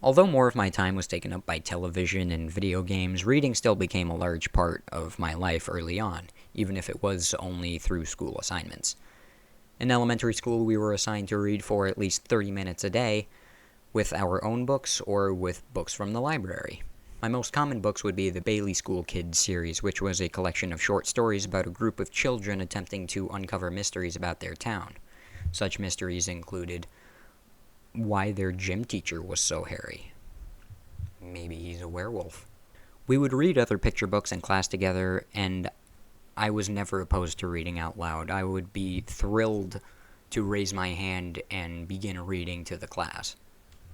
Although more of my time was taken up by television and video games, reading still became a large part of my life early on, even if it was only through school assignments. In elementary school, we were assigned to read for at least 30 minutes a day, with our own books or with books from the library. My most common books would be the Bailey School Kids series, which was a collection of short stories about a group of children attempting to uncover mysteries about their town. Such mysteries included why their gym teacher was so hairy. Maybe he's a werewolf. We would read other picture books in class together, and I was never opposed to reading out loud. I would be thrilled to raise my hand and begin reading to the class.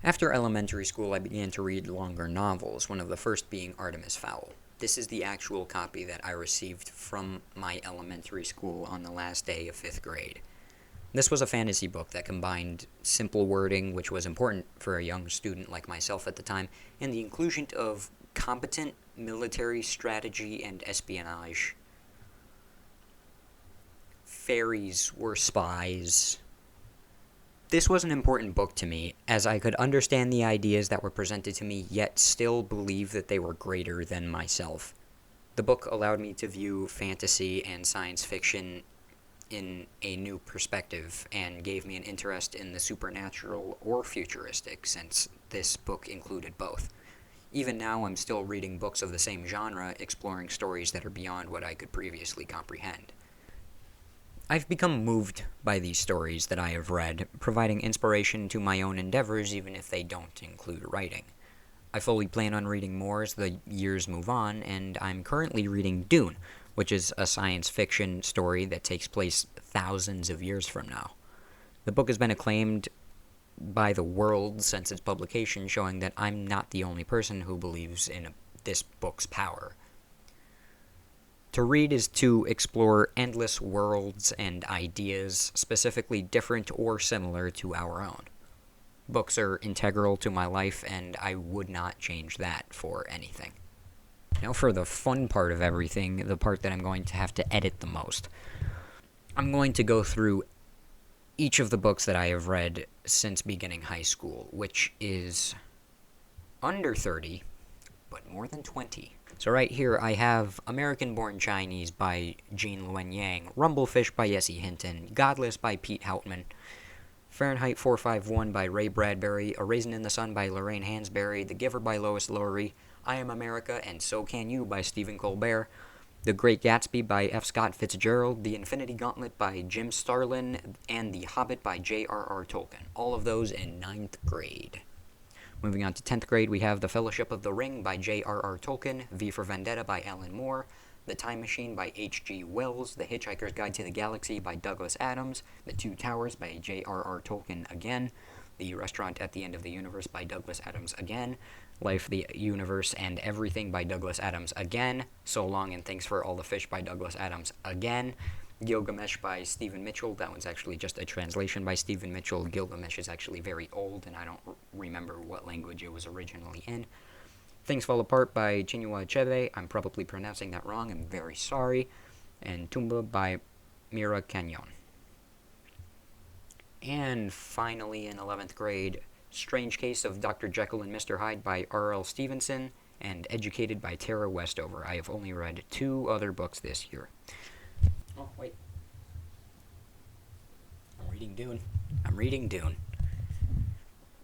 After elementary school, I began to read longer novels, one of the first being Artemis Fowl. This is the actual copy that I received from my elementary school on the last day of 5th grade. This was a fantasy book that combined simple wording, which was important for a young student like myself at the time, and the inclusion of competent military strategy and espionage. Fairies were spies. This was an important book to me, as I could understand the ideas that were presented to me, yet still believe that they were greater than myself. The book allowed me to view fantasy and science fiction in a new perspective, and gave me an interest in the supernatural or futuristic, since this book included both. Even now, I'm still reading books of the same genre, exploring stories that are beyond what I could previously comprehend. I've become moved by these stories that I have read, providing inspiration to my own endeavors even if they don't include writing. I fully plan on reading more as the years move on, and I'm currently reading Dune, which is a science fiction story that takes place thousands of years from now. The book has been acclaimed by the world since its publication, showing that I'm not the only person who believes in this book's power. To read is to explore endless worlds and ideas, specifically different or similar to our own. Books are integral to my life, and I would not change that for anything. Now for the fun part of everything, the part that I'm going to have to edit the most. I'm going to go through each of the books that I have read since beginning high school, which is under 30, but more than 20. So right here I have American Born Chinese by Jean Luen Yang, Rumblefish by Jesse Hinton, Godless by Pete Houtman, Fahrenheit 451 by Ray Bradbury, A Raisin in the Sun by Lorraine Hansberry, The Giver by Lois Lowry, I Am America and So Can You by Stephen Colbert, The Great Gatsby by F. Scott Fitzgerald, The Infinity Gauntlet by Jim Starlin, and The Hobbit by J.R.R. Tolkien. All of those in 9th grade. Moving on to 10th grade, we have The Fellowship of the Ring by J.R.R. Tolkien, V for Vendetta by Alan Moore, The Time Machine by H.G. Wells, The Hitchhiker's Guide to the Galaxy by Douglas Adams, The Two Towers by J.R.R. Tolkien again, The Restaurant at the End of the Universe by Douglas Adams again, Life, the Universe, and Everything by Douglas Adams again, So Long and Thanks for All the Fish by Douglas Adams again, Gilgamesh by Stephen Mitchell. That one's actually just a translation by Stephen Mitchell. Gilgamesh is actually very old, and I don't remember what language it was originally in. Things Fall Apart by Chinua Achebe. I'm probably pronouncing that wrong. I'm very sorry. And Tumba by Mira Canyon. And finally, in 11th grade, Strange Case of Dr. Jekyll and Mr. Hyde by R.L. Stevenson, and Educated by Tara Westover. I have only read 2 other books this year. Oh, wait. I'm reading Dune.